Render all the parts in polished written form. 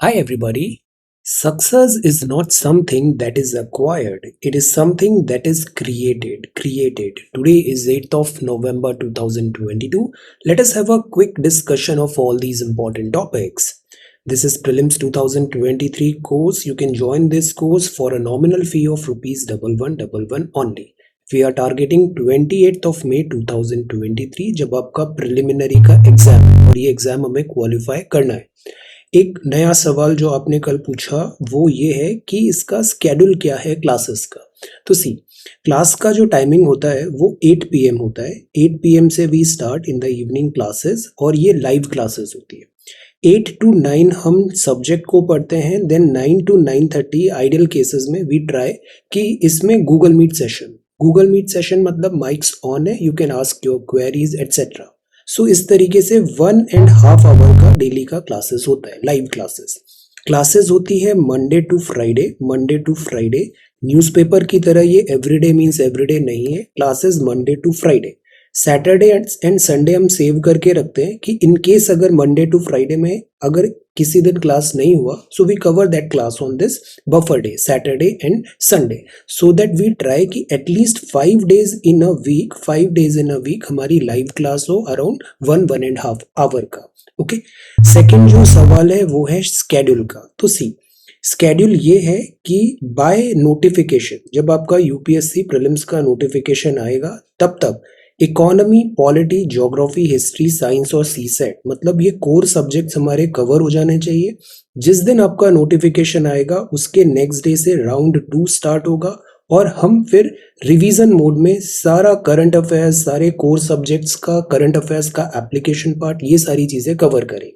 Hi, everybody. Success is not something that is acquired, it is something that is created. Today is 8th of November 2022. Let us have a quick discussion of all these important topics. This is Prelims 2023 course. You can join this course for a nominal fee of rupees 1111 only. We are targeting 28th of May 2023 जब आपका preliminary का exam है और ये exam हमें qualify करना है। एक नया सवाल जो आपने कल पूछा वो ये है कि इसका स्केड्यूल क्या है क्लासेस का। तो सी क्लास का जो टाइमिंग होता है वो 8 PM होता है। 8 PM से we start in the evening classes और ये लाइव क्लासेस होती है। 8 to 9 हम सब्जेक्ट को पढ़ते हैं, देन 9 to 9:30 आइडियल केसेस में वी ट्राई कि इसमें गूगल मीट सेशन मतलब माइक्स ऑन है, you can ask your queries etcetera. So इस तरीके से 1.5 आवर का डेली का क्लासेस होता है, लाइव क्लासेस होती है मंडे टू फ्राइडे। न्यूज़पेपर की तरह ये एवरीडे मींस एवरीडे नहीं है, classes Monday to Friday. Saturday and Sunday हम सेव करके रखते हैं कि इन केस अगर मंडे टू फ्राइडे में अगर किसी दिन क्लास नहीं हुआ, so we cover that class on this buffer day Saturday and Sunday, so that we try कि at least 5 days in a week हमारी लाइव क्लास हो अराउंड 1.5 आवर का। ओके, सेकेंड जो सवाल है वो है स्केड्यूल का। तो सी स्केड्यूल ये है कि बाय नोटिफिकेशन, जब आपका यूपीएससी प्रीलिम्स का नोटिफिकेशन आएगा तब तक economy, polity, geography, history, science और सीसेट मतलब ये कोर सब्जेक्ट्स हमारे कवर हो जाने चाहिए। जिस दिन आपका नोटिफिकेशन आएगा उसके नेक्स्ट डे से राउंड 2 स्टार्ट होगा और हम फिर रिवीजन मोड में सारा करंट अफेयर्स, सारे कोर सब्जेक्ट्स का करंट अफेयर्स का एप्लीकेशन पार्ट, ये सारी चीजें कवर करेंगे।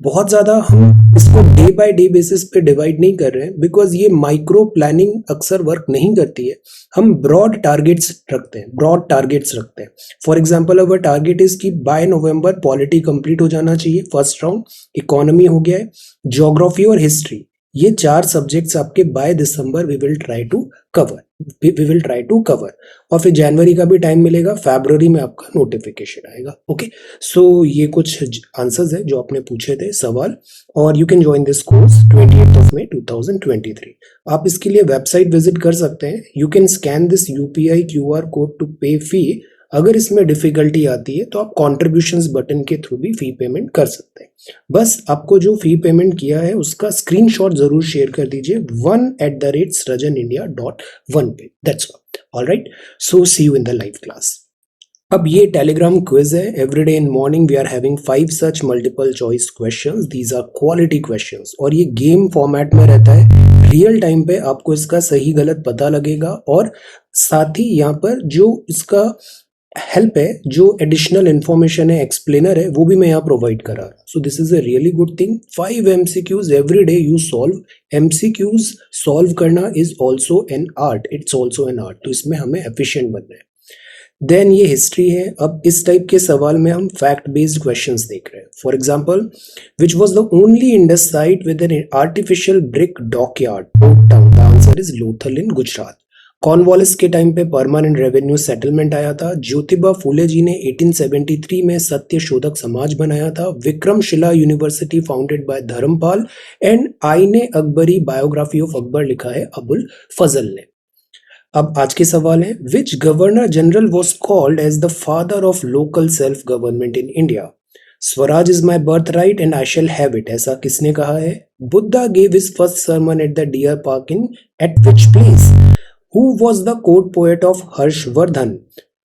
बहुत ज़्यादा हम इसको डे बाय डे बेसिस पे डिवाइड नहीं कर रहे हैं बिकॉज ये माइक्रो प्लानिंग अक्सर वर्क नहीं करती है। हम ब्रॉड टारगेट्स रखते हैं। For example our target is कि बाय नवंबर पॉलिटी कंप्लीट हो जाना चाहिए, फर्स्ट राउंड। इकोनॉमी हो गया है, ज्योग्राफी और हिस्ट्री, ये 4 सब्जेक्ट्स आपके by December we will try to cover. और फिर जनवरी का भी टाइम मिलेगा, फरवरी में आपका नोटिफिकेशन आएगा। ओके, सो ये कुछ आंसर्स है जो आपने पूछे थे सवाल। और you can join this course 28th of May 2023। आप इसके लिए वेबसाइट विजिट कर सकते हैं। You can scan this UPI QR code to pay fee. अगर इसमें डिफिकल्टी आती है तो आप कॉन्ट्रीब्यूशंस बटन के थ्रू भी फी पेमेंट कर सकते हैं। बस आपको जो फी पेमेंट किया है उसका स्क्रीनशॉट जरूर शेयर कर दीजिए 1@srajanindia.1 पे। That's all right. So see you in the live class. अब ये टेलीग्राम क्विज है। Everyday in morning we are having 5 such multiple choice questions. These are quality questions और ये गेम फॉर्मेट में रहता है। रियल टाइम पे आपको इसका सही गलत पता लगेगा और साथ ही यहाँ पर जो इसका हेल्प है, जो एडिशनल इंफॉर्मेशन है, एक्सप्लेनर है, वो भी मैं यहाँ प्रोवाइड करा रहा हूँ। So this is a really good thing. 5 MCQs every day you solve. MCQs solve करना is also an art, it's also an art. तो इसमें हमें एफिशिएंट बनना है। देन ये हिस्ट्री है। अब इस टाइप के सवाल में हम फैक्ट बेस्ड क्वेश्चंस देख रहे हैं। For example, which was the only Indus site with an artificial brick dockyard port town? The answer is Lothal in Gujarat. Cornwallis के टाइम पे परमानेंट रेवेन्यू सेटलमेंट आया था। ज्योतिबा फूले जी ने 1873 में सत्य शोधक समाज बनाया था। Vikramshila university founded by Dharmapal and Aine Akbari biography of Akbar लिखा है अबुल फजल ने। अब आज के सवाल है, which governor general was called as the father of local self government in India? Swaraj is my birth right and I shall have it, ऐसा किसने कहा है? Buddha gave his first sermon at the deer park in at which place? Who was the court poet of Harshavardhana?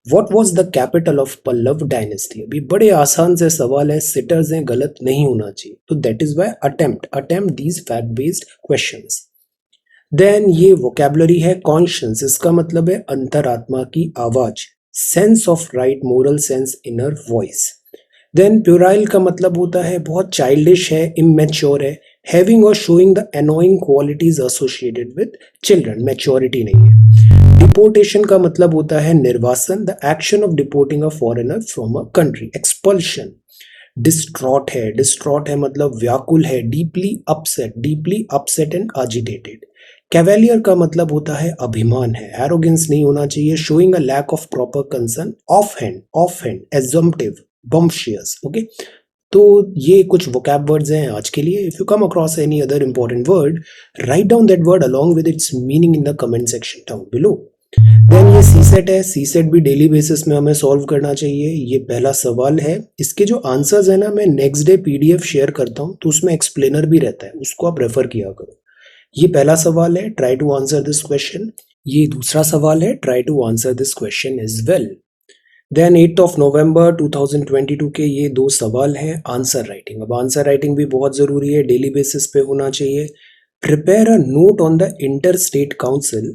What was the capital of Pallava dynasty? अभी बड़े आसान से सवाल है, सिटर्स हैं, गलत नहीं होना चाहिए। तो that is why attempt these fact based questions. Then ये वोकेबलरी है। कॉन्शियंस, इसका मतलब है अंतरात्मा की आवाज। Sense of right, moral sense, inner voice. Then puerile का मतलब होता है बहुत चाइल्डिश है, इमेच्योर है। हैविंग और showing the annoying qualities associated with children, maturity नहीं है। डिपोर्टेशन का मतलब होता है निर्वासन, the action of deporting a foreigner from a country. Expulsion. Distraught है मतलब व्याकुल है, deeply upset and agitated. Cavalier का मतलब होता है अभिमान है, एरोगेंस नहीं होना चाहिए। Showing a lack of proper concern. Offhand, assumptive, bumptious. Okay, तो ये कुछ वोकैब वर्ड्स हैं आज के लिए. If you come across any other important word, right down that word along with its meaning in the comment section down below. Then ये CSAT है. CSAT भी डेली बेसिस में हमें solve करना चाहिए. ये पहला सवाल है. इसके जो आंसर्स है ना, मैं नेक्स्ट डे पीडीएफ शेयर करता हूँ, तो उसमें एक्सप्लेनर भी रहता है, उसको आप रेफर किया करो. ये पहला सवाल है. Try to answer this question. ये दूसरा सवाल है. Try to answer this question as well. Then 8 of November 2022 के ये दो सवाल हैं. Answer writing. अब आंसर राइटिंग भी बहुत ज़रूरी है, डेली बेसिस पे होना चाहिए. Prepare a note on the inter state council.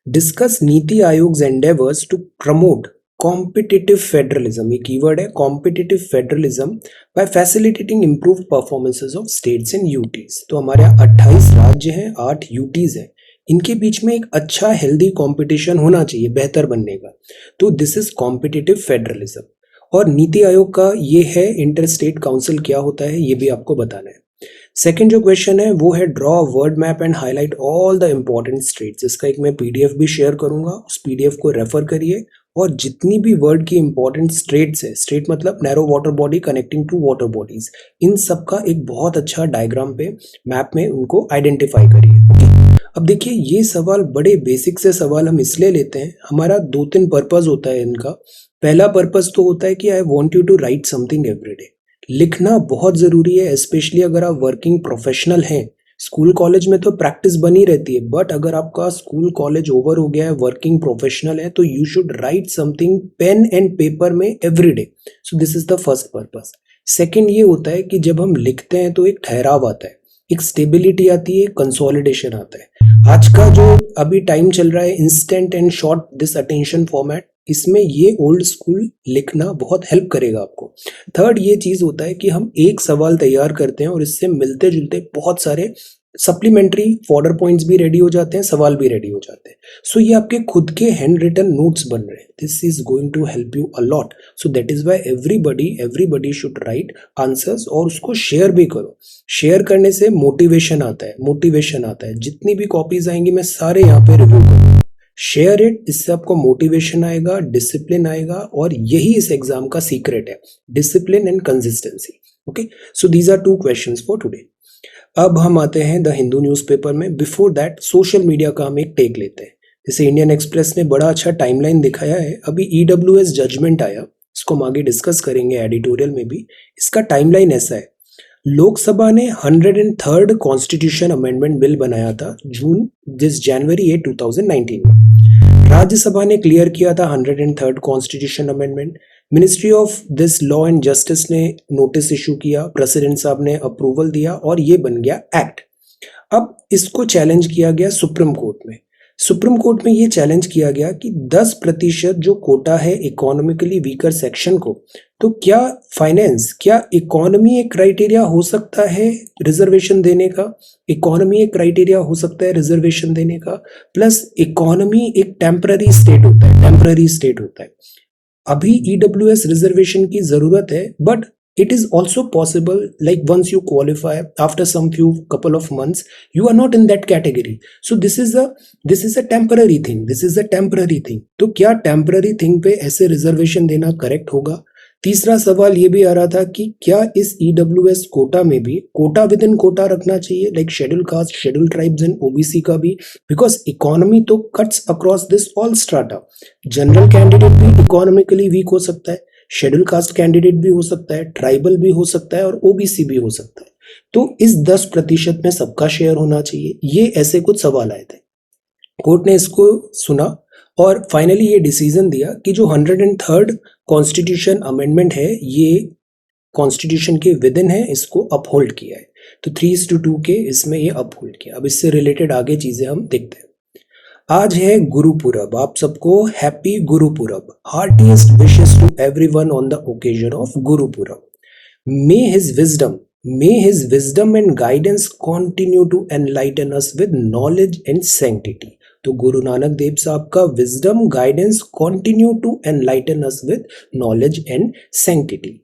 Discuss NITI Aayog's endeavours to promote competitive federalism. ये कीवर्ड है, competitive federalism, by facilitating improve performances of states and UTs. तो हमारे यहाँ 28 राज्य हैं, 8 यूटीज हैं. इनके बीच में एक अच्छा हेल्दी कंपटीशन होना चाहिए बेहतर बनने का. तो दिस इज कॉम्पिटिटिव फेडरलिज्म. और नीति आयोग का ये है इंटर स्टेट काउंसिल क्या होता है, ये भी आपको बताना है. सेकंड जो क्वेश्चन है वो है draw word map and highlight all the important states. इसका एक मैं पीडीएफ भी शेयर करूंगा, उस पीडीएफ को रेफर करिए. और जितनी भी वर्ड की इंपॉर्टेंट स्टेट्स है, स्टेट मतलब narrow water body connecting two water bodies, इन सब का एक बहुत अच्छा डायग्राम पे मैप में उनको आइडेंटिफाई करिए. ओके. अब देखिए, ये सवाल बड़े बेसिक से सवाल हम इसलिए लेते हैं, हमारा 2-3 पर्पस होता है इनका. पहला पर्पस तो होता है कि I want you to write something everyday. लिखना बहुत ज़रूरी है, स्पेशली अगर आप वर्किंग प्रोफेशनल हैं. स्कूल कॉलेज में तो प्रैक्टिस बनी रहती है, बट अगर आपका स्कूल कॉलेज ओवर हो गया है, वर्किंग प्रोफेशनल है, तो you should write something pen and paper में everyday. So this is the first purpose. Second ये होता है कि जब हम लिखते हैं तो एक ठहराव आता है, एक स्टेबिलिटी आती है, कंसोलिडेशन आता है. आज का जो अभी टाइम चल रहा है, instant and short this attention format, इसमें ये ओल्ड स्कूल लिखना बहुत हेल्प करेगा आपको. थर्ड ये चीज होता है कि हम एक सवाल तैयार करते हैं और इससे मिलते जुलते बहुत सारे सप्लीमेंट्री फॉर्डर पॉइंट्स भी रेडी हो जाते हैं, सवाल भी रेडी हो जाते हैं. सो ये आपके खुद के हैंड रिटन नोट्स बन रहे हैं. This is going to help you a lot. So that is why everybody should write answers और उसको शेयर भी करो. शेयर करने से मोटिवेशन आता है. जितनी भी कॉपीज आएंगी मैं सारे यहाँ पे रिव्यू करूंगा. Share it. इससे आपको मोटिवेशन आएगा, डिसिप्लिन आएगा, और यही इस एग्जाम का सीक्रेट है, discipline and consistency. Okay. So these are 2 questions for today. अब हम आते हैं द हिंदू न्यूज़पेपर में. बिफोर दैट सोशल मीडिया का हम एक टेक लेते हैं. जैसे इंडियन एक्सप्रेस ने बड़ा अच्छा टाइमलाइन दिखाया है. अभी ईडब्ल्यूएस जजमेंट आया, इसको हम आगे डिस्कस करेंगे एडिटोरियल में भी. इसका टाइमलाइन ऐसा है. लोकसभा ने 103rd कॉन्स्टिट्यूशन अमेंडमेंट बिल बनाया था जनवरी 8, 2019 में. राज्यसभा ने क्लियर किया था 103rd constitution amendment. Ministry of this law and justice ने नोटिस इशू किया, प्रेसिडेंट साहब ने अप्रूवल दिया और ये बन गया एक्ट. अब इसको चैलेंज किया गया सुप्रीम कोर्ट में. सुप्रीम कोर्ट में ये चैलेंज किया गया कि 10% जो कोटा है इकोनॉमिकली वीकर सेक्शन को, तो क्या इकोनॉमी एक क्राइटेरिया हो सकता है रिजर्वेशन देने का. इकोनॉमी एक क्राइटेरिया हो सकता है रिजर्वेशन देने का. प्लस इकोनॉमी एक टेम्पररी स्टेट होता है. अभी ईडब्ल्यूएस रिजर्वेशन की जरूरत है, but it is also possible, like once you qualify, after some few couple of months you are not in that category. So this is a temporary thing. तो क्या temporary thing पे ऐसे reservation देना correct होगा. तीसरा सवाल ये भी आ रहा था कि क्या इस ईडब्ल्यूएस कोटा में भी कोटा विद इन कोटा रखना चाहिए, like schedule caste, schedule tribes and OBC का भी, बिकॉज इकोनॉमी तो cuts across this all strata. General candidate भी इकोनॉमिकली वीक हो सकता है, शेड्यूल कास्ट कैंडिडेट भी हो सकता है, ट्राइबल भी हो सकता है और ओबीसी भी हो सकता है. तो इस 10% में सबका शेयर होना चाहिए. ये ऐसे कुछ सवाल आए थे. कोर्ट ने इसको सुना और फाइनली ये डिसीजन दिया कि जो 103rd कॉन्स्टिट्यूशन अमेंडमेंट है, ये कॉन्स्टिट्यूशन के विद इन है, इसको अपहोल्ड किया है. तो 3:2 के इसमें ये अपहोल्ड किया. अब इससे रिलेटेड आगे चीजें हम देखते हैं. आज है गुरुपुरब. आप सबको happy Gurpurab. Heartiest wishes to everyone on the occasion of Gurpurab. May his wisdom and guidance continue to enlighten us with knowledge and sanctity. तो गुरु नानक देव साहब का wisdom guidance continue to enlighten us with knowledge and sanctity.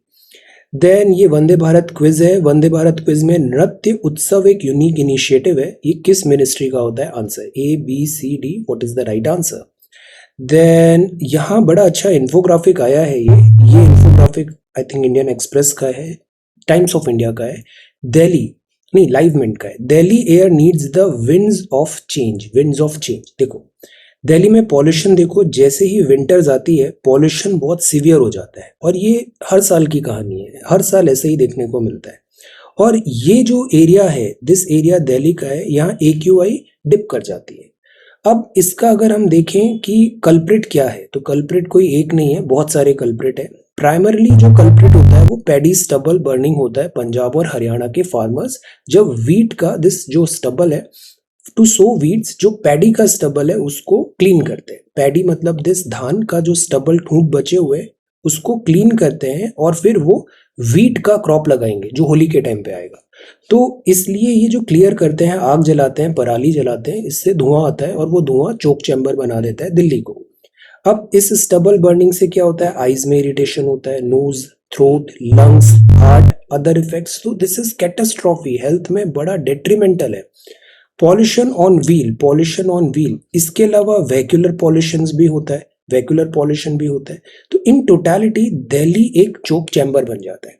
Then ये Vande Bharat quiz है. Vande Bharat quiz में नृत्य उत्सव एक unique initiative है. ये किस मिनिस्ट्री का होता है? Answer ABCD. What is the right answer? Then यहाँ बड़ा अच्छा इन्फोग्राफिक आया है. ये infographic I think Indian Express का है. टाइम्स ऑफ इंडिया का है, दिल्ली नहीं लाइव मिंट का है, Delhi air needs the winds of change. देखो दिल्ली में पॉल्यूशन देखो, जैसे ही विंटर्स आती है पॉल्यूशन बहुत सीवियर हो जाता है, और ये हर साल की कहानी है, हर साल ऐसे ही देखने को मिलता है। और ये जो एरिया है, दिस एरिया दिल्ली का है, यहाँ AQI डिप कर जाती है। अब इसका अगर हम देखें कि कल्प्रिट क्या है, तो कल्प्रिट कोई एक नहीं है, बहुत सारे कल्प्रिट है। प्राइमरली जो कल्प्रिट होता है वो पैडी स्टबल बर्निंग होता है पंजाब और हरियाणा के फार्मर्स, जब वीट का दिस जो स्टबल है टू सो वीड्स, जो पैडी का स्टबल है उसको क्लीन करते हैं। पैडी मतलब दिस धान का जो स्टबल ठूंठ बचे हुए उसको क्लीन करते हैं, और फिर वो वीट का क्रॉप लगाएंगे जो होली के टाइम पे आएगा। तो इसलिए ये जो क्लियर करते हैं, आग जलाते हैं, पराली जलाते हैं, इससे धुआं आता है और वो धुआं चोक चैम्बर बना देता है दिल्ली को। अब इस स्टबल बर्निंग से क्या होता है, आईज में इरिटेशन होता है, nose, throat, lungs, heart, other effects. तो दिस इज कैटास्ट्रॉफी, हेल्थ में बड़ा डेट्रीमेंटल है। पॉल्यूशन ऑन व्हील, इसके अलावा वेहिकुलर पॉल्यूशन भी होता है, तो इन टोटलिटी दिल्ली एक चोक चैम्बर बन जाता है।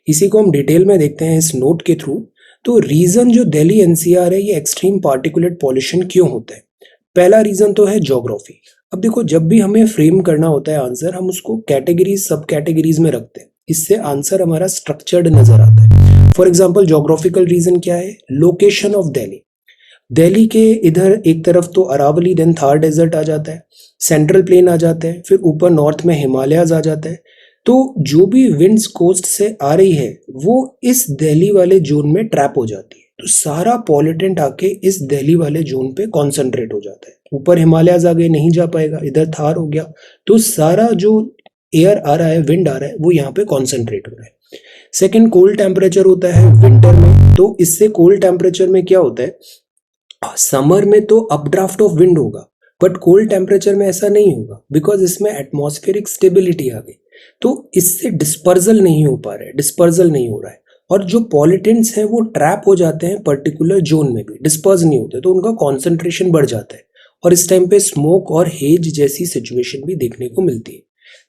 इसी को हम डिटेल में देखते हैं इस नोट के थ्रू। तो रीजन जो दिल्ली NCR है, ये एक्सट्रीम पार्टिकुलेट पॉल्यूशन क्यों होता है? पहला रीजन तो है ज्योग्राफी। अब देखो जब भी हमें फ्रेम करना होता है आंसर, हम उसको कैटेगरीज सब कैटेगरीज में रखते हैं, इससे आंसर हमारा स्ट्रक्चर्ड नजर आता है। फॉर एग्जाम्पल ज्योग्राफिकल रीजन क्या है, लोकेशन ऑफ दिल्ली के इधर एक तरफ तो अरावली, देन थार डेजर्ट आ जाता है, सेंट्रल प्लेन आ जाता है, फिर ऊपर नॉर्थ में हिमालयाज आ जाता है। तो जो भी विंड्स कोस्ट से आ रही है वो इस दिल्ली वाले जोन में ट्रैप हो जाती है, तो सारा पॉल्यूटेंट आके इस दिल्ली वाले जोन पे कॉन्सेंट्रेट हो जाता है। ऊपर हिमालयाज आगे नहीं जा पाएगा, इधर थार हो गया, तो सारा जो एयर आ रहा है, विंड आ रहा है, वो यहाँ पे कॉन्सेंट्रेट हो रहा है। सेकेंड, कोल्ड टेम्परेचर होता है विंटर में, तो इससे कोल्ड टेम्परेचर में क्या होता है, समर में तो अपड्राफ्ट ऑफ विंड होगा, बट कोल्ड टेम्परेचर में ऐसा नहीं होगा, बिकॉज इसमें एटमॉस्फेरिक स्टेबिलिटी आ गई, तो इससे डिस्पर्जल नहीं हो पा रहा है, डिस्पर्जल नहीं हो रहा है, और जो पॉल्यूटेंट्स हैं वो ट्रैप हो जाते हैं पर्टिकुलर जोन में भी, डिस्पर्ज नहीं होते, तो उनका कॉन्सेंट्रेशन बढ़ जाता है, और इस टाइम पे स्मोक और हेज जैसी सिचुएशन भी देखने को मिलती है।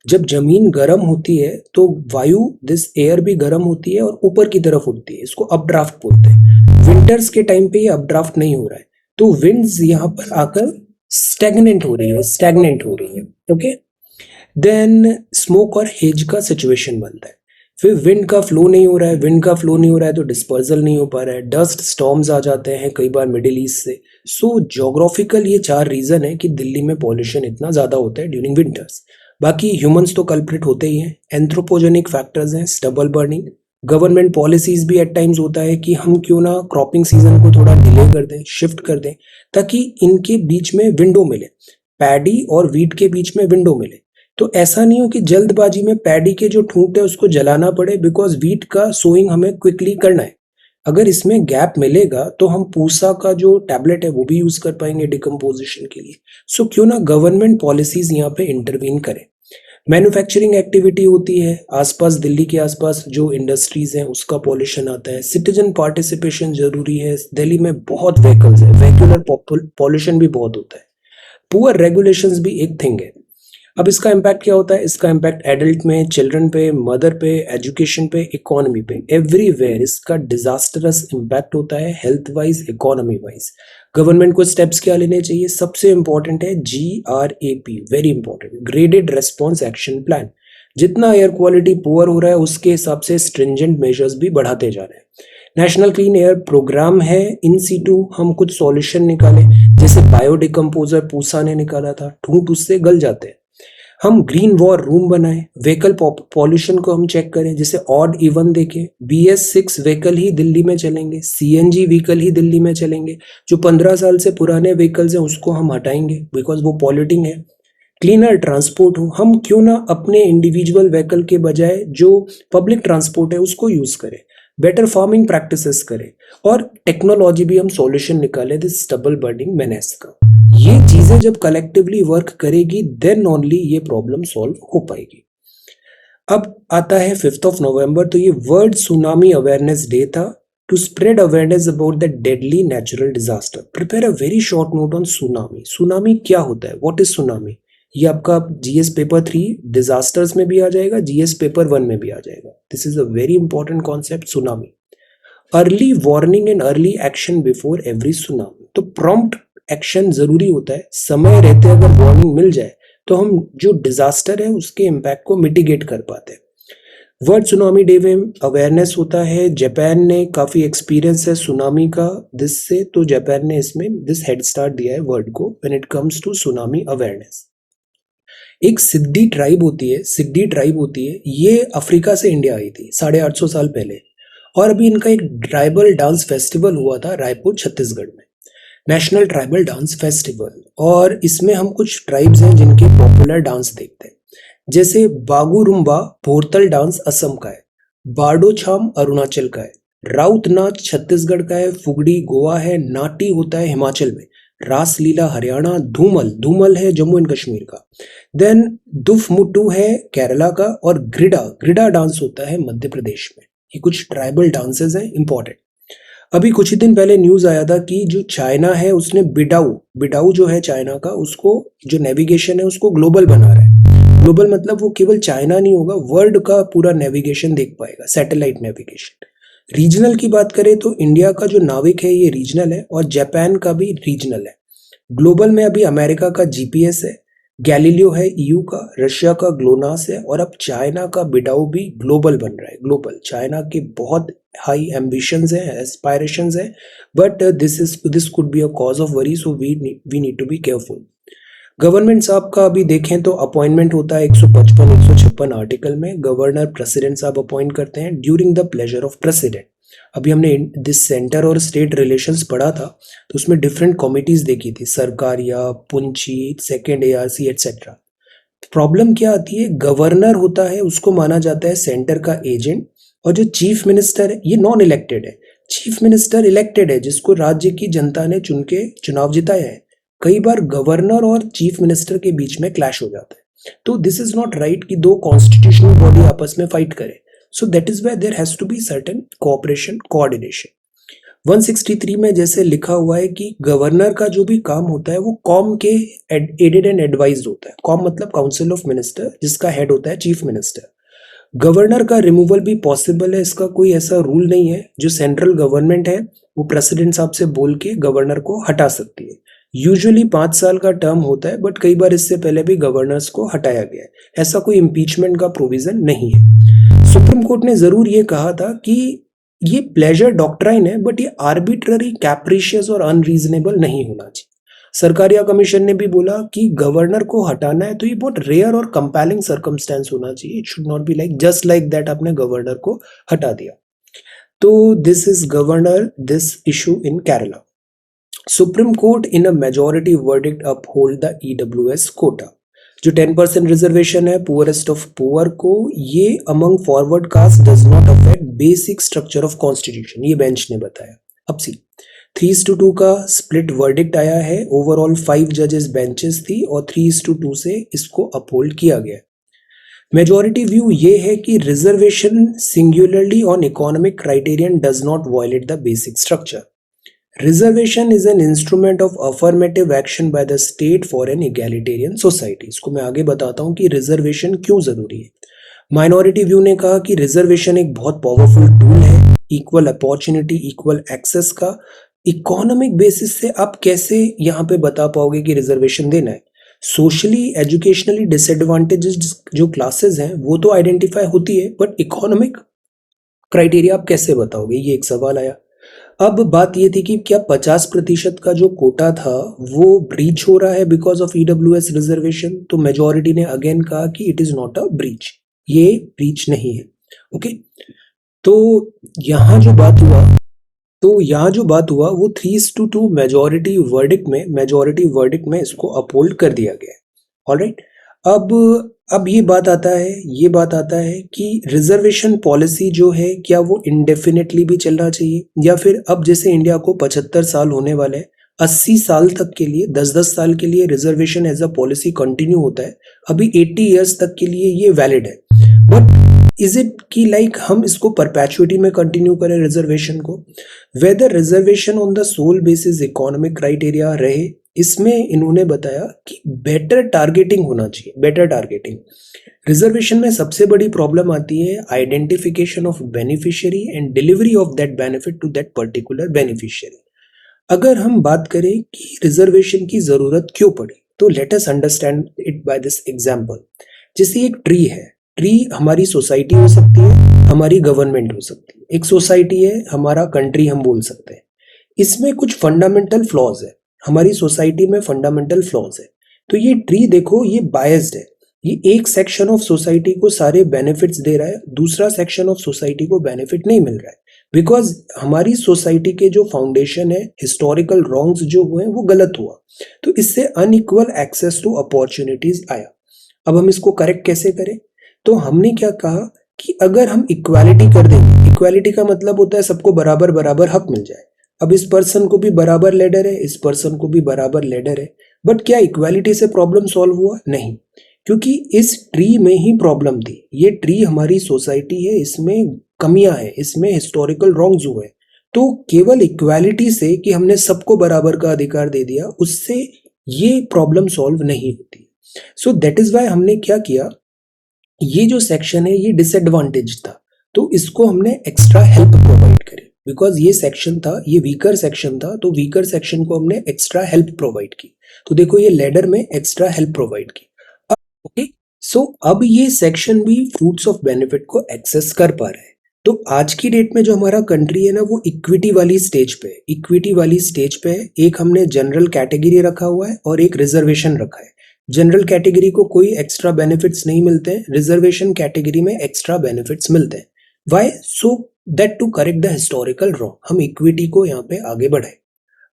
जब जमीन गर्म होती है तो वायु, दिस एयर भी गर्म होती है और ऊपर की तरफ उठती है, इसको अपड्राफ्ट बोलते हैं। विंटर्स के टाइम पे ये अपड्राफ्ट नहीं हो रहा है, तो विंड्स यहाँ पर आकर स्टैग्नेंट हो रही है, ओके। देन स्मोक और हेज का सिचुएशन बनता है, फिर विंड का फ्लो नहीं हो रहा है, तो डिस्पर्जल नहीं हो पा रहा है, डस्ट स्टॉर्म्स आ जाते हैं कई बार मिडिल ईस्ट से। सो ज्योग्राफिकल ये 4 रीजन है कि दिल्ली में पॉल्यूशन इतना ज्यादा होता है ड्यूरिंग विंटर्स। बाकी ह्यूमंस तो कल्प्रिट होते ही हैं, एंथ्रोपोजेनिक फैक्टर्स हैं, स्टबल बर्निंग, गवर्नमेंट पॉलिसीज भी एट टाइम्स होता है कि हम क्यों ना क्रॉपिंग सीजन को थोड़ा डिले कर दें, शिफ्ट कर दें, ताकि इनके बीच में विंडो मिले, पैडी और वीट के बीच में विंडो मिले। तो ऐसा नहीं हो कि जल्दबाजी में पैडी के जो ठूंठ है उसको जलाना पड़े, बिकॉज वीट का सोइंग हमें क्विकली करना है। अगर इसमें गैप मिलेगा तो हम पूसा का जो टैबलेट है वो भी यूज कर पाएंगे डिकम्पोजिशन के लिए। सो क्यों ना गवर्नमेंट पॉलिसीज यहाँ पे इंटरवीन करें। मैन्युफैक्चरिंग एक्टिविटी होती है आसपास, दिल्ली के आसपास जो इंडस्ट्रीज हैं उसका पॉल्यूशन आता है, सिटीजन पार्टिसिपेशन जरूरी है। दिल्ली में बहुत व्हीकल्स है, वेहिकुलर पॉल्यूशन भी बहुत होता है। पुअर रेगुलेशंस भी एक थिंग है। अब इसका इम्पैक्ट क्या होता है, इसका इम्पैक्ट एडल्ट में, चिल्ड्रन पे, मदर पे, एजुकेशन पे, इकोनॉमी पे, एवरीवेयर इसका डिजास्टरस इम्पैक्ट होता है, health wise, economy wise. Government को स्टेप्स क्या लेने चाहिए, सबसे इंपॉर्टेंट है GRAP, very important, graded response action plan. जितना एयर क्वालिटी पुअर हो रहा है उसके हिसाब से स्ट्रिंजेंट मेजर्स भी बढ़ाते जा रहे हैं। नेशनल क्लीन एयर प्रोग्राम है, इन सीटू हम कुछ सॉल्यूशन निकाले, जैसे बायोडिकम्पोजर पूसा ने निकाला था, ठूंठ उससे गल जाते हैं। हम ग्रीन वॉर रूम बनाएं, व्हीकल पॉल्यूशन को हम चेक करें, जैसे ऑड इवन देखें, BS6 व्हीकल ही दिल्ली में चलेंगे, CNG व्हीकल ही दिल्ली में चलेंगे, जो 15 साल से पुराने व्हीकल्स हैं उसको हम हटाएंगे बिकॉज वो पॉल्यूटिंग है। क्लीनर ट्रांसपोर्ट हो, हम क्यों ना अपने इंडिविजुअल व्हीकल के बजाय जो पब्लिक ट्रांसपोर्ट है उसको यूज करें, बेटर फार्मिंग प्रैक्टिसेस करें, और टेक्नोलॉजी भी हम सॉल्यूशन निकाले दिस स्टबल बर्निंग मेनेस का। ये चीजें जब कलेक्टिवली वर्क करेगी देन ओनली ये प्रॉब्लम सॉल्व हो पाएगी। अब आता है 5 नवंबर, तो ये वर्ल्ड सुनामी अवेयरनेस डे था, to spread awareness about the deadly natural disaster. Prepare a very short note on tsunami. Tsunami क्या होता है, व्हाट इज सुनामी? ये आपका जीएस पेपर 3 डिजास्टर्स में भी आ जाएगा, जीएस पेपर 1 में भी आ जाएगा। This is a very important concept, tsunami. Early warning and early action before every tsunami. तो प्रॉम्प्ट एक्शन जरूरी होता है, समय रहते अगर वार्निंग मिल जाए तो हम जो डिजास्टर है उसके इम्पैक्ट को मिटिगेट कर पाते हैं। वर्ल्ड सुनामी डे में अवेयरनेस होता है। जापान ने काफी एक्सपीरियंस है सुनामी का दिस से, तो जापान ने इसमें दिस हेड स्टार्ट दिया है वर्ल्ड को when it comes to tsunami awareness. एक सिद्दी ट्राइब होती है, सिद्दी ट्राइब होती है, ये अफ्रीका से इंडिया आई थी 850 साल पहले, और अभी इनका एक ट्राइबल डांस फेस्टिवल हुआ था रायपुर छत्तीसगढ़ में, नेशनल ट्राइबल डांस फेस्टिवल। और इसमें हम कुछ ट्राइब्स हैं जिनके पॉपुलर डांस देखते हैं, जैसे बागुरुम्बा भोरतल डांस असम का है, बारडो छाम अरुणाचल का है, राउत नाच छत्तीसगढ़ का है, फुगड़ी गोवा है, नाटी होता है हिमाचल में, रासलीला हरियाणा, धूमल धूमल है जम्मू एंड कश्मीर का, देन दुफ मुट्टू है केरला का, और ग्रिडा ग्रिडा डांस होता है मध्य प्रदेश में। ये कुछ ट्राइबल डांसेस हैं इंपॉर्टेंट। अभी कुछ ही दिन पहले न्यूज आया था कि जो चाइना है उसने बिडाऊ बिडाऊ जो है चाइना का, उसको जो नेविगेशन है उसको ग्लोबल बना रहा है। ग्लोबल मतलब वो केवल चाइना नहीं होगा, वर्ल्ड का पूरा नेविगेशन देख पाएगा, सैटेलाइट नेविगेशन। रीजनल की बात करें तो इंडिया का जो नाविक है ये रीजनल है, और जापान का भी रीजनल है। ग्लोबल में अभी अमेरिका का जीपीएस है, गैलीलियो है ईयू का, रशिया का ग्लोनास है, और अब चाइना का बिडाऊ भी ग्लोबल बन रहा है। ग्लोबल चाइना के बहुत हाई एम्बिशंस हैं, एस्पायरेशंस हैं, but this could be a cause of worry, so we need to be careful. Government साहब का अभी देखें तो अपॉइंटमेंट होता है 155 156 आर्टिकल में, गवर्नर प्रेसिडेंट साहब अपॉइंट करते हैं during the pleasure of president. अभी हमने दिस सेंटर और स्टेट रिलेशंस पढ़ा था, तो उसमें डिफरेंट कमिटीज देखी थी, Sarkaria, पुंची, second ARC etcetera. Problem क्या आती है, गवर्नर होता है उसको माना जाता है सेंटर का एजेंट, और जो चीफ मिनिस्टर है ये नॉन इलेक्टेड है, चीफ मिनिस्टर इलेक्टेड है जिसको राज्य की जनता ने चुन के चुनाव जिताया है। कई बार गवर्नर और चीफ मिनिस्टर के बीच में क्लैश हो जाता है, तो दिस इज नॉट राइट कि दो कॉन्स्टिट्यूशनल बॉडी आपस में फाइट करे। So that is why there has to be certain cooperation coordination. 163 में जैसे लिखा हुआ है कि गवर्नर का जो भी काम होता है वो कॉम के एडेड एंड एडवाइज्ड होता है। कॉम मतलब काउंसिल ऑफ मिनिस्टर, जिसका हेड होता है चीफ मिनिस्टर। गवर्नर का रिमूवल भी पॉसिबल है, इसका कोई ऐसा रूल नहीं है। जो सेंट्रल गवर्नमेंट है वो प्रेसिडेंट साहब से बोल के गवर्नर को हटा सकती है। यूजुअली 5 साल का टर्म होता है, बट कई बार इससे पहले भी गवर्नर्स को हटाया गया है। ऐसा कोई इम्पीचमेंट का प्रोविजन नहीं है। सुप्रीम कोर्ट ने जरूर ये कहा था कि ये प्लेजर डॉक्ट्राइन है, बट ये आर्बिट्ररी, कैप्रिशियस और अनरीजनेबल नहीं होना चाहिए। सरकारिया कमीशन ने भी बोला कि गवर्नर को हटाना है तो ये बहुत रेयर और कंपेलिंग सर्कमस्टेंस होना चाहिए। It should not be like just like that आपने गवर्नर को हटा दिया। तो this is governor, this issue in Kerala. Supreme court in a majority verdict uphold the EWS quota. जो 10% रिजर्वेशन है पुअरेस्ट ऑफ पुअर को, ये among forward caste does not affect basic structure of constitution, ये bench ने बताया। अब सी 3:2 का split verdict आया है। ओवरऑल 5 जजेस बेंचेस थी और 3:2 से इसको अपहोल्ड किया गया। मेजॉरिटी व्यू ये है कि reservation singularly on economic criterion does not violate the basic structure. Reservation is an instrument of affirmative action by the state for an egalitarian society. इसको मैं आगे बताता हूँ कि रिजर्वेशन क्यों जरूरी है। माइनॉरिटी व्यू ने कहा कि रिजर्वेशन एक बहुत पावरफुल टूल है इक्वल अपॉर्चुनिटी, इक्वल एक्सेस का। इकोनॉमिक बेसिस से आप कैसे यहाँ पे बता पाओगे कि रिजर्वेशन देना है? सोशली एजुकेशनली डिसएडवांटेजेस जो क्लासेस हैं वो तो आइडेंटिफाई होती है, बट इकोनॉमिक क्राइटेरिया आप कैसे बताओगे, ये एक सवाल आया। अब बात ये थी कि क्या 50% का जो कोटा था वो ब्रीच हो रहा है बिकॉज ऑफ ईडब्ल्यूएस रिजर्वेशन? तो मेजॉरिटी ने अगेन कहा कि it is not a breach, ये ब्रीच नहीं है। ओके, तो यहाँ जो बात हुआ वो 3:2 मेजॉरिटी वर्डिक्ट में इसको अपहोल्ड कर दिया गया है। ऑलराइट, अब ये बात आता है कि रिजर्वेशन पॉलिसी जो है क्या वो इंडेफिनेटली भी चलना चाहिए, या फिर अब जैसे इंडिया को 75 साल होने वाले हैं, 80 साल तक के लिए 10-10 साल के लिए reservation as a policy continue होता है। अभी 80 इयर्स तक के लिए ये वैलिड है, बट इज इट कि लाइक हम इसको परपेचुइटी में कंटिन्यू करें रिजर्वेशन को? Whether reservation on the sole basis economic criteria रहे इसमें इन्होंने बताया कि बेटर टारगेटिंग होना चाहिए, बेटर टारगेटिंग। रिजर्वेशन में सबसे बड़ी प्रॉब्लम आती है identification of beneficiary and delivery of that benefit to that particular beneficiary. अगर हम बात करें कि रिजर्वेशन की जरूरत क्यों पड़ी, तो let us understand it by this example. जैसे एक ट्री है, ट्री हमारी सोसाइटी हो सकती है, हमारी गवर्नमेंट हो सकती है। एक सोसाइटी है, हमारा कंट्री हम बोल सकते हैं। इसमें कुछ फंडामेंटल फ्लॉज है, हमारी सोसाइटी में फंडामेंटल फ्लॉज है। तो ये ट्री देखो, ये बायस्ड है। ये एक सेक्शन ऑफ सोसाइटी को सारे बेनिफिट्स दे रहा है, दूसरा सेक्शन ऑफ सोसाइटी को बेनिफिट नहीं मिल रहा है। बिकॉज हमारी सोसाइटी के जो फाउंडेशन है, हिस्टोरिकल रॉन्ग्स जो हुए वो गलत हुआ, तो इससे अनइक्वल एक्सेस टू अपॉर्चुनिटीज आया। अब हम इसको करेक्ट कैसे करें? तो हमने क्या कहा कि अगर हम इक्वालिटी कर देंगे, इक्वालिटी का मतलब होता है सबको बराबर बराबर हक मिल जाए। अब इस पर्सन को भी बराबर लेडर है, इस पर्सन को भी बराबर लेडर है, बट क्या इक्वालिटी से प्रॉब्लम सॉल्व हुआ? नहीं, क्योंकि इस ट्री में ही प्रॉब्लम थी। ये ट्री हमारी सोसाइटी है, इसमें कमियां हैं, इसमें हिस्टोरिकल रॉन्ग्स हुए हैं। तो केवल इक्वालिटी से कि हमने सबको बराबर का अधिकार दे दिया, उससे ये प्रॉब्लम सॉल्व नहीं होती। सो दैट इज वाई हमने क्या किया, ये जो सेक्शन है ये डिसएडवांटेज था, तो इसको हमने एक्स्ट्रा हेल्प प्रोवाइड करी। बिकॉज ये सेक्शन था, ये वीकर सेक्शन था, तो वीकर सेक्शन को हमने एक्स्ट्रा हेल्प प्रोवाइड की। तो देखो, ये लेडर में एक्स्ट्रा हेल्प प्रोवाइड की। ओके, सो अब ये सेक्शन भी फ्रूट्स ऑफ बेनिफिट को एक्सेस कर पा रहा है। तो आज की डेट में जो हमारा कंट्री है ना, वो इक्विटी वाली स्टेज पे है, इक्विटी वाली स्टेज पे है। एक हमने जनरल कैटेगरी रखा हुआ है और एक रिजर्वेशन रखा है। जनरल कैटेगरी को कोई एक्स्ट्रा बेनिफिट्स नहीं मिलते हैं, रिजर्वेशन कैटेगरी में एक्स्ट्रा बेनिफिट्स मिलते हैं। Why? So that to correct the historical wrong, हम इक्विटी को यहाँ पे आगे बढ़ाए।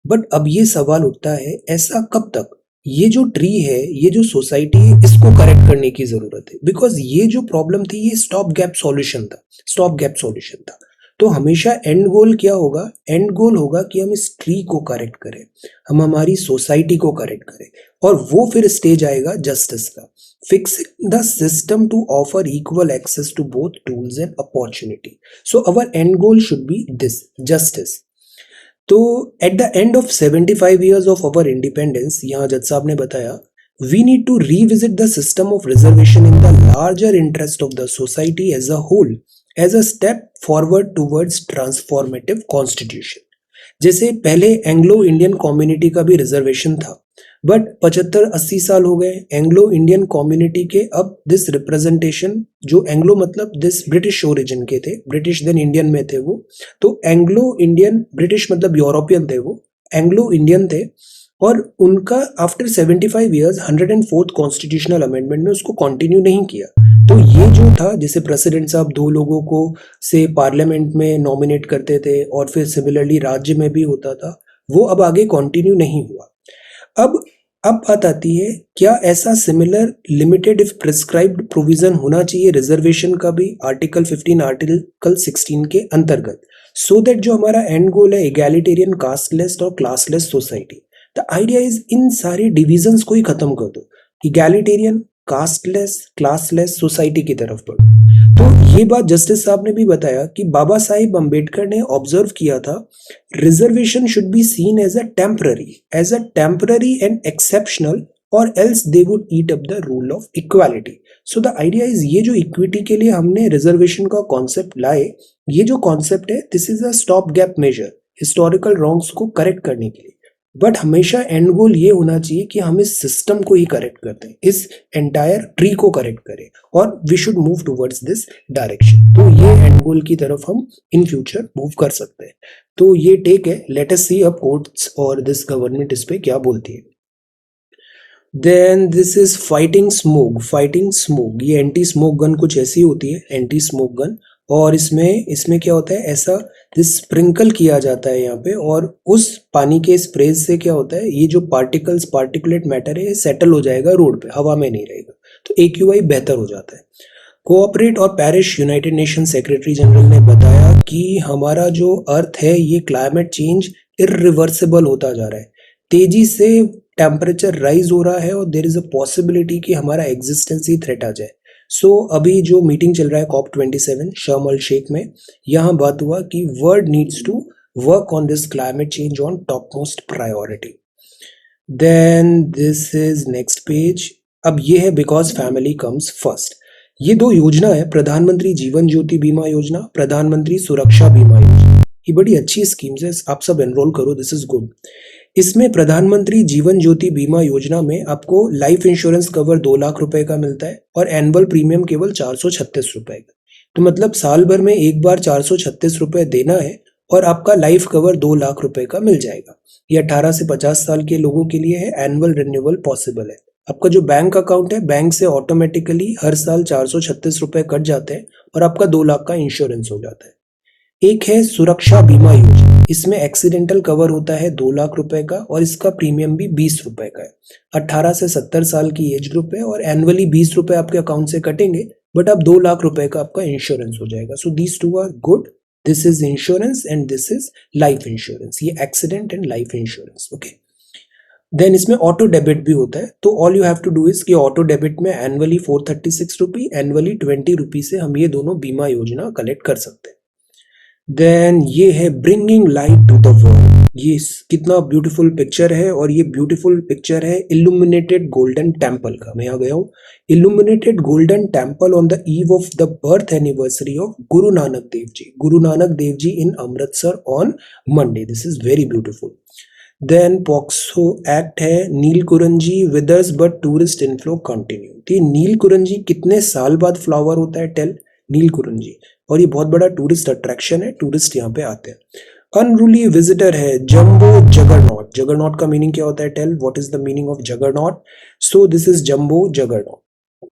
बट अब ये सवाल उठता है, ऐसा कब तक? ये जो ट्री है, ये जो सोसाइटी है, इसको करेक्ट करने की जरूरत है। बिकॉज ये जो प्रॉब्लम थी, ये स्टॉप गैप सॉल्यूशन था, स्टॉप गैप सॉल्यूशन था। तो हमेशा एंड गोल क्या होगा? एंड गोल होगा कि हम इस ट्री को करेक्ट करें, हम हमारी सोसाइटी को करेक्ट करें, और वो फिर स्टेज आएगा जस्टिस का। Fixing the system to offer equal access to both tools and opportunity. So our end goal should be this, justice. तो at the end of 75 years of our independence, यहाँ जज साहब ने बताया, we need to revisit the system of reservation in the larger interest of the society as a whole, as a step forward towards transformative constitution. जैसे पहले Anglo Indian community का भी reservation था, बट 75-80 साल हो गए एंग्लो इंडियन कम्युनिटी के। अब दिस रिप्रेजेंटेशन, जो एंग्लो मतलब दिस ब्रिटिश ओरिजिन के थे, ब्रिटिश देन इंडियन में थे वो, तो एंग्लो इंडियन, ब्रिटिश मतलब यूरोपियन थे वो, एंग्लो इंडियन थे। और उनका after 75 years 104th constitutional amendment में उसको कंटिन्यू नहीं किया। तो ये जो था, जैसे प्रेसिडेंट साहब 2 लोगों को से पार्लियामेंट में नॉमिनेट करते थे और फिर सिमिलरली राज्य में भी होता था, वो अब आगे कंटिन्यू नहीं हुआ। अब बात आती है, क्या ऐसा similar limited if prescribed provision होना चाहिए रिजर्वेशन का भी आर्टिकल 15, आर्टिकल 16 के अंतर्गत, सो दैट जो हमारा एंड गोल है इगैलिटेरियन, कास्टलेस और classless society. The idea is in सारे डिविजन्स को ही खत्म कर दो, इगैलिटेरियन, कास्टलेस, क्लासलेस सोसाइटी की तरफ बढ़ो। तो ये बात जस्टिस साहब ने भी बताया कि बाबा साहिब अंबेडकर ने ऑब्जर्व किया था, reservation should be seen as a temporary and exceptional, और else they would eat up the rule of equality. So the idea is, ये जो इक्विटी के लिए हमने रिजर्वेशन का कॉन्सेप्ट लाए, ये जो कॉन्सेप्ट है, this is a stop gap measure, historical wrongs को करेक्ट करने के लिए। बट हमेशा एंड गोल ये होना चाहिए कि हम इस सिस्टम को ही करेक्ट करते हैं, इस एंटायर ट्री को करेक्ट करें, और we should move towards this direction. तो ये एंड गोल की तरफ हम इन फ्यूचर मूव कर सकते हैं। तो ये टेक है, लेट अस सी अब कोर्ट्स और दिस गवर्नमेंट इस पे क्या बोलती है। Then this is fighting smoke. Fighting smoke, ये एंटी स्मोक गन कुछ ऐसी होती है, एंटी स्मोक गन। और इसमें क्या होता है, ऐसा स्प्रिंकल किया जाता है यहाँ पे, और उस पानी के स्प्रे से क्या होता है, ये जो पार्टिकुलेट मैटर है, ये सेटल हो जाएगा रोड पे, हवा में नहीं रहेगा, तो AQI बेहतर हो जाता है। कोऑपरेट और Paris United nation secretary general ने बताया कि हमारा जो अर्थ है, ये क्लाइमेट चेंज इरिवर्सिबल होता जा रहा है, तेजी से टेम्परेचर राइज हो रहा है, और देयर इज अ पॉसिबिलिटी कि हमारा एग्जिस्टेंस ही थ्रेट आ जाए। सो अभी जो मीटिंग चल रहा है COP27 शर्म अल शेख में, यहाँ बात हुआ कि world needs to work on this climate change on top most priority. Then this is next page. अब ये है बिकॉज फैमिली कम्स फर्स्ट। ये दो योजना है, प्रधानमंत्री जीवन ज्योति बीमा योजना, प्रधानमंत्री सुरक्षा बीमा योजना। ये बड़ी अच्छी स्कीम्स है, आप सब एनरोल करो, दिस इज गुड। इसमें प्रधानमंत्री जीवन ज्योति बीमा योजना में आपको लाइफ इंश्योरेंस कवर 2 लाख रुपए का मिलता है और एनुअल प्रीमियम केवल 436 रुपए का। तो मतलब साल भर में एक बार 436 रुपए देना है और आपका लाइफ कवर 2 लाख रुपए का मिल जाएगा। ये 18 से 50 साल के लोगों के लिए है, एनुअल रिन्यूअल पॉसिबल है। आपका जो बैंक अकाउंट है, बैंक से ऑटोमेटिकली हर साल 436 रुपए कट जाते हैं और आपका 2 लाख का इंश्योरेंस हो जाता है। एक है सुरक्षा बीमा योजना, इसमें एक्सीडेंटल कवर होता है 2 लाख रुपए का और इसका प्रीमियम भी 20 रुपए का है। 18 से 70 साल की एज ग्रुप है और एनुअली 20 रुपए आपके अकाउंट से कटेंगे, बट अब 2 लाख रुपए का आपका इंश्योरेंस हो जाएगा। So these two are good. This is insurance and this is life insurance. ये accident and life insurance, okay. Then इसमें ऑटो डेबिट भी होता है, तो all you have to do is कि ऑटो डेबिट में एनुअली 436 रुपी, एनुअली 20 रुपी से हम ये दोनों बीमा योजना कलेक्ट कर सकते हैं। देन ये है bringing light to the world. ये कितना ब्यूटीफुल पिक्चर है, और ये ब्यूटीफुल पिक्चर है इल्यूमिनेटेड गोल्डन टेम्पल का। मैं यहाँ गया हूँ। Illuminated Golden Temple on the eve of the birth anniversary of Guru Nanak Dev ji. Guru Nanak Dev ji in Amritsar on Monday. This is very beautiful. Then POCSO act है, Neelakurinji withers but tourist inflow continue. Neelakurinji कितने साल बाद flower होता है, टेल नील कुरंजी, और ये बहुत बड़ा टूरिस्ट अट्रैक्शन है, टूरिस्ट यहाँ पे आते हैं। अनरूली विजिटर है जंबो जगरनॉट। जगरनॉट का मीनिंग क्या होता है, tell what is the meaning of juggernaut. So this is jumbo juggernaut.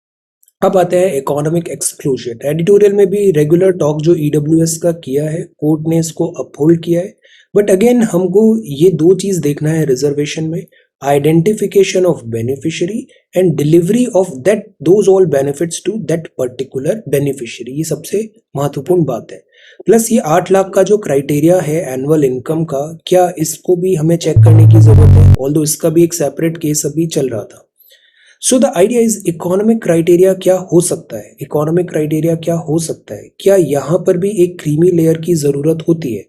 अब आते हैं इकोनॉमिक एक्सक्लूजन। एडिटोरियल में भी रेगुलर टॉक जो ईडब्ल्यूएस का किया है, कोर्ट ने इसको अपहोल्ड किया है, बट अगेन हमको ये दो चीज देखना है रिजर्वेशन में, identification of beneficiary and delivery of that those all benefits to that particular beneficiary. ये सबसे महत्वपूर्ण बात है। प्लस ये 8 लाख का जो क्राइटेरिया है एनुअल इनकम का, क्या इसको भी हमें चेक करने की जरूरत है, ऑल्दो इसका भी एक सेपरेट केस अभी चल रहा था। सो the idea is economic criteria क्या हो सकता है, इकोनॉमिक क्राइटेरिया क्या हो सकता है, क्या यहाँ पर भी एक क्रीमी लेयर की जरूरत होती है।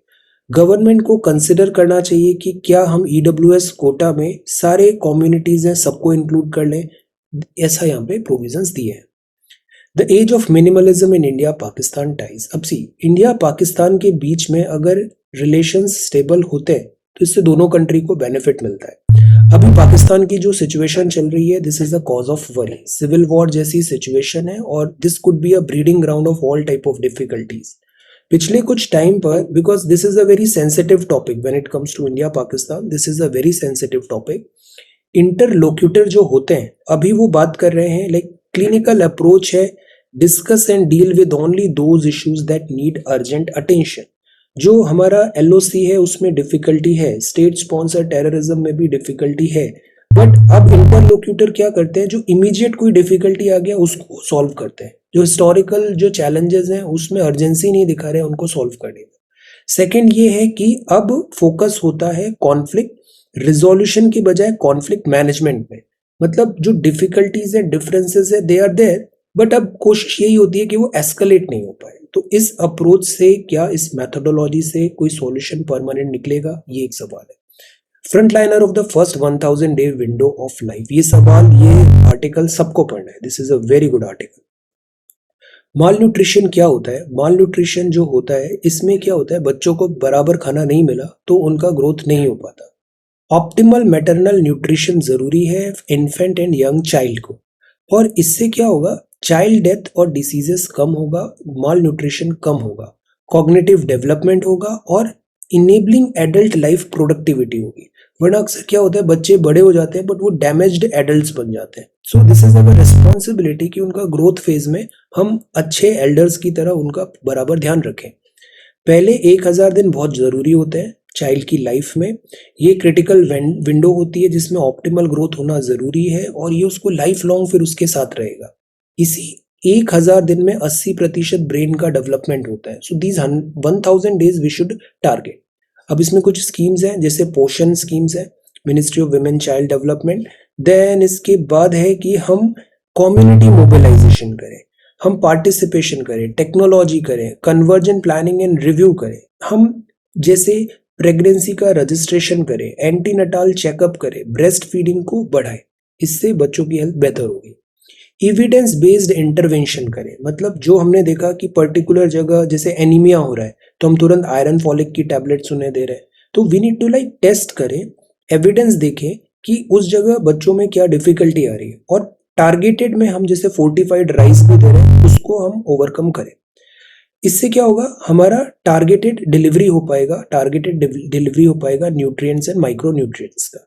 गवर्नमेंट को कंसिडर करना चाहिए कि क्या हम ईडब्ल्यूएस कोटा में सारे कम्युनिटीज हैं सबको इंक्लूड कर लें, ऐसा यहाँ पे प्रोविजंस दिए हैं। The age of minimalism in India Pakistan ties. अब सी, इंडिया पाकिस्तान के बीच में अगर रिलेशंस स्टेबल होते हैं तो इससे दोनों कंट्री को बेनिफिट मिलता है। अभी पाकिस्तान की जो सिचुएशन चल रही है, this is the cause of worry. Civil war जैसी सिचुएशन है और this could be a breeding ground of all type of difficulties. पिछले कुछ टाइम पर, because this is a very sensitive topic when it comes to India Pakistan, this is a very sensitive topic. Interlocutor जो होते हैं अभी वो बात कर रहे हैं, लाइक क्लिनिकल अप्रोच है, discuss and deal with only those issues that need urgent attention. जो हमारा एलओसी है उसमें डिफिकल्टी है, स्टेट स्पॉन्सर टेररिज्म में भी डिफिकल्टी है, बट अब इंटरलोक्यूटर क्या करते हैं, जो इमीडिएट कोई डिफिकल्टी आ गया उसको सॉल्व करते हैं। जो हिस्टोरिकल जो चैलेंजेस हैं उसमें अर्जेंसी नहीं दिखा रहे हैं उनको सॉल्व करने में। सेकेंड ये है कि अब फोकस होता है कॉन्फ्लिक्ट रिजोल्यूशन की बजाय कॉन्फ्लिक्ट मैनेजमेंट में। मतलब जो डिफिकल्टीज है, डिफरेंसेस है, दे आर देयर, बट अब कोशिश यही होती है कि वो एस्केलेट नहीं हो पाए। तो इस अप्रोच से क्या, इस मेथोडोलॉजी से कोई सॉल्यूशन परमानेंट निकलेगा, ये एक सवाल है। Frontliner of the first 1000 day window of life, ये सवाल, ये आर्टिकल सबको पढ़ना है। This is a very good article. Mall nutrition क्या होता है, माल न्यूट्रिशन जो होता है इसमें क्या होता है, बच्चों को बराबर खाना नहीं मिला तो उनका ग्रोथ नहीं हो पाता। ऑप्टिमल मैटरनल न्यूट्रिशन जरूरी है इन्फेंट एंड यंग चाइल्ड को, और इससे क्या होगा, चाइल्ड डेथ और डिसीजेस कम होगा, माल न्यूट्रिशन कम होगा, कॉग्निटिव डेवलपमेंट होगा और इनेबलिंग एडल्ट लाइफ प्रोडक्टिविटी होगी। वरना अक्सर क्या होता है, बच्चे बड़े हो जाते हैं बट वो डैमेज्ड एडल्ट्स बन जाते हैं। सो दिस इज अवर रिस्पॉन्सिबिलिटी कि उनका ग्रोथ फेज में हम अच्छे एल्डर्स की तरह उनका बराबर ध्यान रखें। पहले 1000 दिन बहुत जरूरी होते हैं चाइल्ड की लाइफ में। ये क्रिटिकल विंडो होती है जिसमें ऑप्टिमल ग्रोथ होना जरूरी है और ये उसको लाइफ लॉन्ग फिर उसके साथ रहेगा। इसी 1000 दिन में 80% ब्रेन का डेवलपमेंट होता है। So these 1000 days we should target. अब इसमें कुछ स्कीम्स हैं, जैसे पोषण स्कीम्स है, ministry of women child development. Then इसके बाद है कि हम कम्युनिटी मोबिलाइजेशन करें, हम पार्टिसिपेशन करें, टेक्नोलॉजी करें, कन्वर्जन प्लानिंग एंड रिव्यू करें। हम जैसे प्रेगनेंसी का रजिस्ट्रेशन करे, एंटीनटाल चेकअप करे, ब्रेस्ट फीडिंग को बढ़ाए, इससे बच्चों की हेल्थ बेहतर होगी। एविडेंस बेस्ड इंटरवेंशन करें, मतलब जो हमने देखा कि पर्टिकुलर जगह जैसे एनीमिया हो रहा है तो हम तुरंत आयरन फॉलिक की टैबलेट्स उन्हें दे रहे हैं, तो we need to like test करें, एविडेंस देखें कि उस जगह बच्चों में क्या डिफिकल्टी आ रही है, और टारगेटेड में हम जैसे फोर्टिफाइड राइस भी दे रहे हैं उसको हम ओवरकम करें। इससे क्या होगा, हमारा टारगेटेड डिलीवरी हो पाएगा, टारगेटेड डिलीवरी हो पाएगा न्यूट्रिएंट्स एंड माइक्रो न्यूट्रिएंट्स का।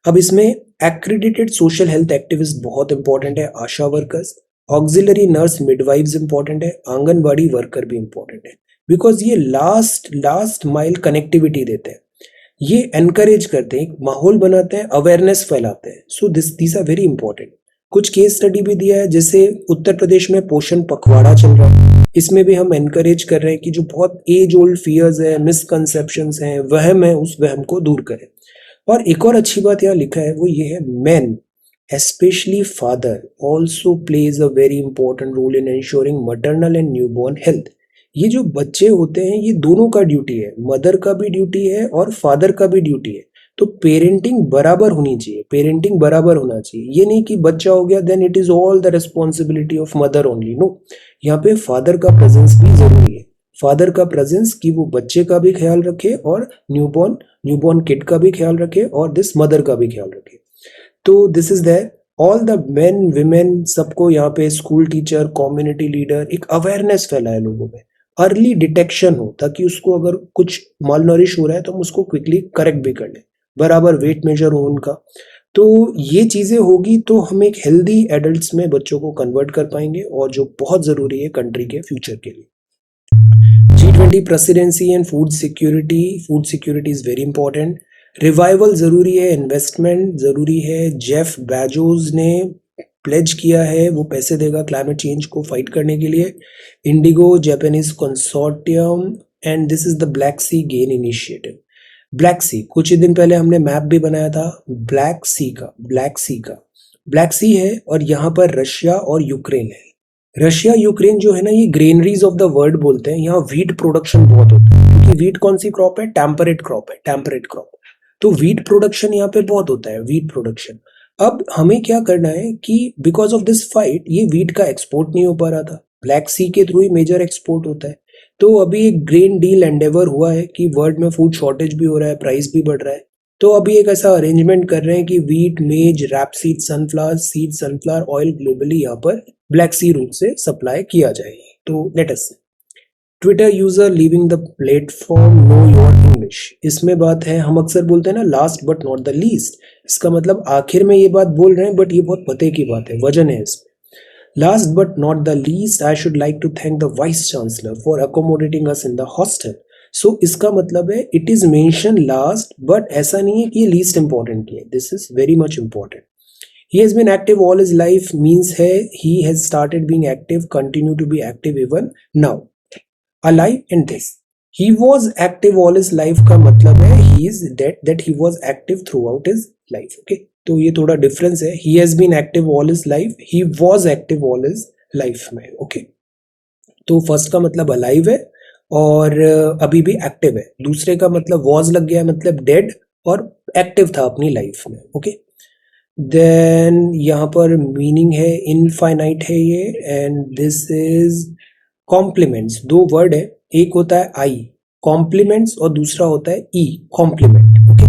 अब इसमें एक्रेडिटेड सोशल हेल्थ एक्टिविस्ट बहुत इंपॉर्टेंट है, ASHA workers, auxiliary nurse, midwives important है, आंगनबाड़ी वर्कर भी इंपॉर्टेंट है, बिकॉज ये लास्ट माइल कनेक्टिविटी देते हैं, ये एनकरेज करते हैं, एक माहौल बनाते हैं, अवेयरनेस फैलाते हैं। So these are very important. कुछ केस स्टडी भी दिया है, जैसे उत्तर प्रदेश में पोषण पखवाड़ा चल रहा है, इसमें भी हम एनकरेज कर रहे हैं कि जो बहुत एज ओल्ड फियर्स है, मिसकंसेप्शंस हैं, वहम है, उस वहम को दूर करें। और एक और अच्छी बात यहाँ लिखा है वो ये है, man especially father also plays a very important role in ensuring maternal and newborn health। ये जो बच्चे होते हैं ये दोनों का ड्यूटी है, मदर का भी ड्यूटी है और फादर का भी ड्यूटी है। तो पेरेंटिंग बराबर होनी चाहिए, पेरेंटिंग बराबर होना चाहिए, ये नहीं कि बच्चा हो गया then it is all the responsibility of mother only, no, यहाँ पे फादर का प्रेजेंस भी जरूरी है, फादर का प्रेजेंस कि वो बच्चे का भी ख्याल रखे और न्यूबॉर्न किड का भी ख्याल रखे और दिस मदर का भी ख्याल रखे। तो this is there, all the men women सबको यहाँ पे, स्कूल टीचर, कम्युनिटी लीडर, एक अवेयरनेस फैलाए लोगों में, अर्ली डिटेक्शन हो ताकि उसको अगर कुछ माल नरिश हो रहा है तो हम उसको क्विकली करेक्ट भी कर लें, बराबर वेट मेजर हो उनका। तो ये चीजें होगी तो हम एक हेल्दी एडल्ट्स में बच्चों को कन्वर्ट कर पाएंगे, और जो बहुत जरूरी है कंट्री के फ्यूचर के लिए। G20 presidency and food security is very important. Revival जरूरी है, इन्वेस्टमेंट जरूरी है। जेफ बेजोस ने प्लेज किया है वो पैसे देगा क्लाइमेट चेंज को फाइट करने के लिए। Indigo, Japanese consortium, and this is the Black Sea grain initiative. Black Sea, कुछ ही दिन पहले हमने मैप भी बनाया था ब्लैक सी है, और यहाँ पर रशिया और यूक्रेन है। रशिया यूक्रेन जो है ना, ये ग्रेनरीज ऑफ द वर्ल्ड बोलते हैं, यहाँ वीट प्रोडक्शन बहुत होता है, क्योंकि वीट कौन सी क्रॉप है, टेम्परेट क्रॉप। तो वीट प्रोडक्शन यहाँ पे बहुत होता है, वीट प्रोडक्शन। अब हमें क्या करना है कि बिकॉज ऑफ दिस फाइट ये वीट का एक्सपोर्ट नहीं हो पा रहा था, ब्लैक सी के थ्रू ही मेजर एक्सपोर्ट होता है। तो अभी एक ग्रेन डील एंडेवर हुआ है कि वर्ल्ड में फूड शॉर्टेज भी हो रहा है, प्राइस भी बढ़ रहा है, तो अभी एक ऐसा अरेंजमेंट कर रहे हैं कि वीट, मेज, रैपसीड, सनफ्लावर ऑयल ग्लोबली यहाँ पर ब्लैक सी रूट से सप्लाई किया जाए। तो let us see. Twitter user leaving the platform, know your English. इसमें बात है, हम अक्सर बोलते हैं ना last but not the least, इसका मतलब आखिर में ये बात बोल रहे हैं, बट ये बहुत पते की बात है, वजन है इसमें। Last but not the least, I should like to thank the vice chancellor for accommodating us in the hostel. So इसका मतलब है it is mention last, but ऐसा नहीं है कि ये लीस्ट इंपॉर्टेंट है, this is very much important. He has been active all his life means है he has started being active, continue to be active even now. Alive and this. He was active all his life का मतलब है he is dead, that he was active throughout his life. Okay? तो ये थोड़ा difference है, he has been active all his life, he was active all his life में। Okay? तो first का मतलब अलाइव है और अभी भी एक्टिव है, दूसरे का मतलब वॉज लग गया मतलब डेड और एक्टिव था अपनी लाइफ में। ओके, देन यहाँ पर मीनिंग है इनफाइनाइट है ये, एंड दिस इज कॉम्प्लीमेंट्स। दो वर्ड है, एक होता है आई कॉम्प्लीमेंट्स और दूसरा होता है ई कॉम्प्लीमेंट। ओके,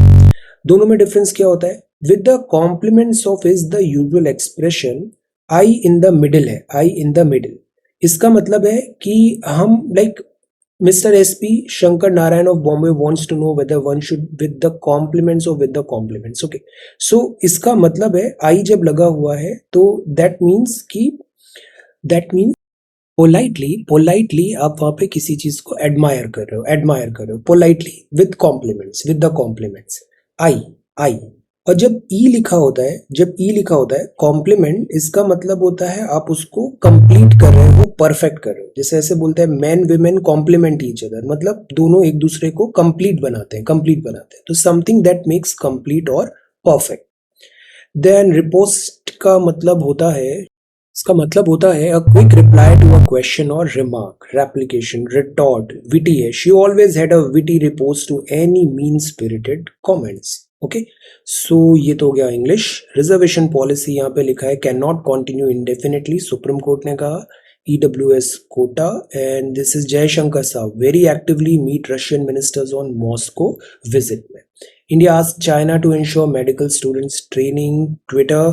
दोनों में डिफरेंस क्या होता है? With the compliments of is the usual expression I in the middle है, आई इन द मिडिल। इसका मतलब है कि हम like Mr. SP Shankar Narayan of Bombay wants to know whether one should with the compliments or with the compliments. Okay, so इसका मतलब है आई जब लगा हुआ है तो that means पोलाइटली आप वहां पे किसी चीज को एडमायर कर रहे हो politely with the compliments I. और जब ई लिखा होता है कॉम्प्लीमेंट, इसका मतलब होता है आप उसको कंप्लीट कर रहे हो, परफेक्ट कर रहे हो। जैसे ऐसे बोलते हैं man women complement each other, मतलब दोनों एक दूसरे को कंप्लीट बनाते हैं। तो समथिंग दैट मेक्स कंप्लीट और परफेक्ट। देन रिपोस्ट का मतलब होता है इसका मतलब होता है a quick reply to a question और रिमार्क, रेप्लिकेशन, रिटॉर्ट, विटी है। She always had a witty riposte to any mean spirited comments. Okay, so ये तो हो गया इंग्लिश। रिजर्वेशन पॉलिसी यहाँ पे लिखा है can not continue इंडेफिनिटली, supreme court ने कहा। EWS quota, and this is Jayashankar Saab very actively meet Russian ministers on Moscow visit में। India asked China to ensure medical students training, Twitter,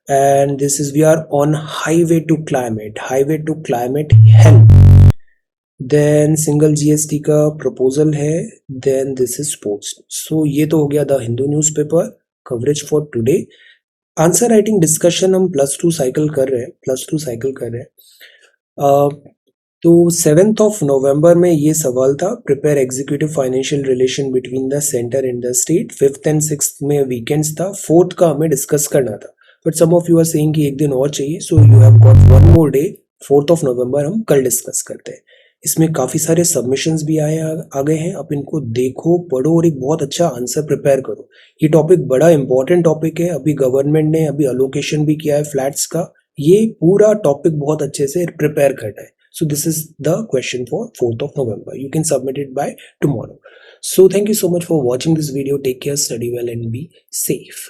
and this is we are on highway to climate help। Then single GST का proposal है। Then this is post. So ये तो हो गया the Hindu newspaper coverage for today. Answer writing discussion हम +2 cycle कर रहे हैं। तो 7 नवंबर में ये सवाल था, prepare executive financial relation between the centre and the state. 5th and 6th में वीकेंड्स था, 4th का हमें डिस्कस करना था, but some of you are saying कि एक दिन और चाहिए, so you have got one more day. 4th नवंबर हम कल डिस्कस करते हैं। इसमें काफ़ी सारे सबमिशंस भी आ गए हैं, आप इनको देखो, पढ़ो और एक बहुत अच्छा आंसर प्रिपेयर करो। ये टॉपिक बड़ा इंपॉर्टेंट टॉपिक है। अभी गवर्नमेंट ने अभी अलोकेशन भी किया है फ्लैट्स का। ये पूरा टॉपिक बहुत अच्छे से प्रिपेयर करना है। So this is the question for 4th of November. You can submit it by tomorrow. So thank you so much for watching this video. Take care, study well and be safe.